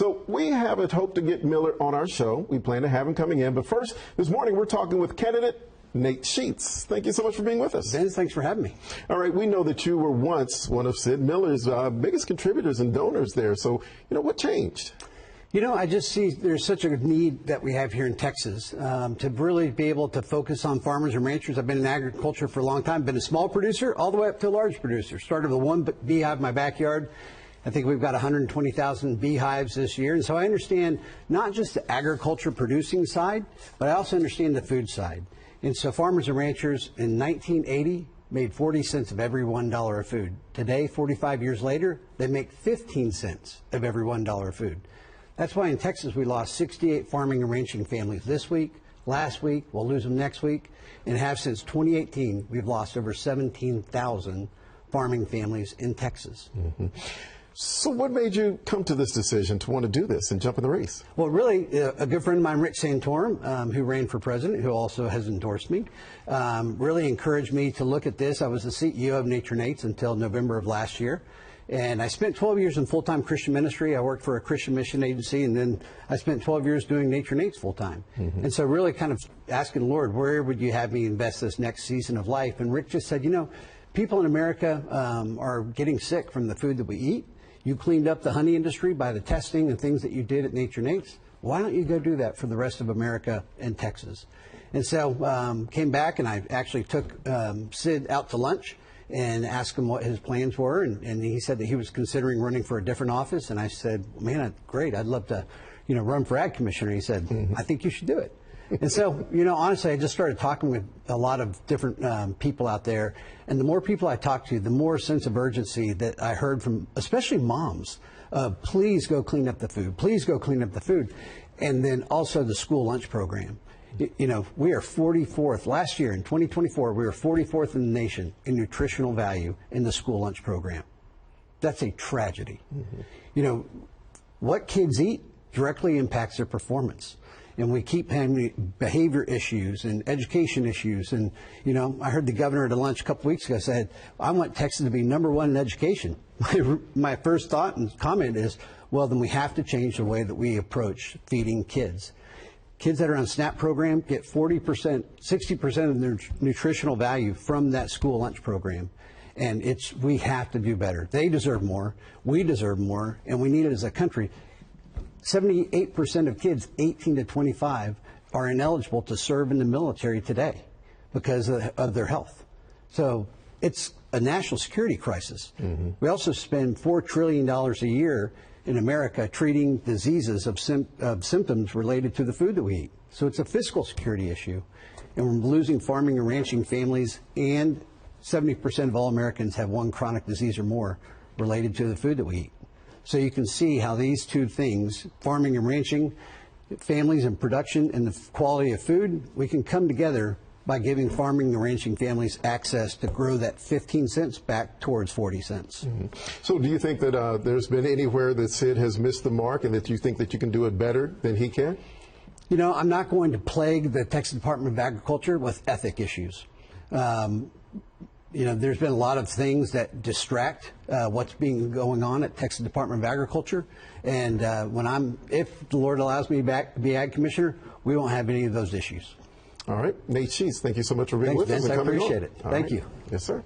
So we haven't hoped to get Miller on our show. We plan to have him coming in. But first, this morning, we're talking with candidate Nate Sheets. Thank you so much for being with us. Vince, thanks for having me. All right, we know that you were once one of Sid Miller's biggest contributors and donors there. So, what changed? I just see there's such a need that we have here in Texas to really be able to focus on farmers and ranchers. I've been in agriculture for a long time, been a small producer all the way up to a large producer. Started with one beehive in my backyard. I think we've got 120,000 beehives this year. And so I understand not just the agriculture producing side, but I also understand the food side. And so farmers and ranchers in 1980 made 40 cents of every $1 of food. Today, 45 years later, they make 15 cents of every $1 of food. That's why in Texas we lost 68 farming and ranching families this week, last week, we'll lose them next week, and have since 2018 we've lost over 17,000 farming families in Texas. Mm-hmm. So what made you come to this decision to want to do this and jump in the race? Well, really, a good friend of mine, Rick Santorum, who ran for president, who also has endorsed me, really encouraged me to look at this. I was the CEO of Nature Nates until November of last year. And I spent 12 years in full-time Christian ministry. I worked for a Christian mission agency, and then I spent 12 years doing Nature Nates full-time. Mm-hmm. And so really kind of asking the Lord, where would you have me invest this next season of life? And Rick just said, people in America are getting sick from the food that we eat. You cleaned up the honey industry by the testing and things that you did at Nature Nates. Why don't you go do that for the rest of America and Texas? And so came back, and I actually took Sid out to lunch and asked him what his plans were. And he said that he was considering running for a different office. And I said, man, great. I'd love to, run for ag commissioner. He said, I think you should do it. And so, honestly, I just started talking with a lot of different people out there. And the more people I talked to, the more sense of urgency that I heard from, especially moms, please go clean up the food. Please go clean up the food. And then also the school lunch program. We are 44th. Last year, in 2024, we were 44th in the nation in nutritional value in the school lunch program. That's a tragedy. Mm-hmm. What kids eat directly impacts their performance. And we keep having behavior issues and education issues. And, I heard the governor at a lunch a couple weeks ago said, I want Texas to be #1 in education. My first thought and comment is, well, then we have to change the way that we approach feeding kids. Kids that are on SNAP program get 40%, 60% of their nutritional value from that school lunch program. And we have to do better. They deserve more. We deserve more. And we need it as a country. 78% of kids 18 to 25 are ineligible to serve in the military today because of their health. So it's a national security crisis. Mm-hmm. We also spend $4 trillion a year in America treating diseases of symptoms related to the food that we eat. So it's a fiscal security issue. And we're losing farming and ranching families, and 70% of all Americans have one chronic disease or more related to the food that we eat. So you can see how these two things, farming and ranching, families and production, and the quality of food, we can come together by giving farming and ranching families access to grow that 15 cents back towards 40 cents. Mm-hmm. So do you think that there's been anywhere that Sid has missed the mark and that you think that you can do it better than he can? I'm not going to plague the Texas Department of Agriculture with ethic issues. There's been a lot of things that distract what's going on at Texas Department of Agriculture. And if the Lord allows me back to be Ag Commissioner, we won't have any of those issues. All right. Nate Sheets, thank you so much for being with us. Thanks, Vince. I appreciate it. Thank you. Yes, sir.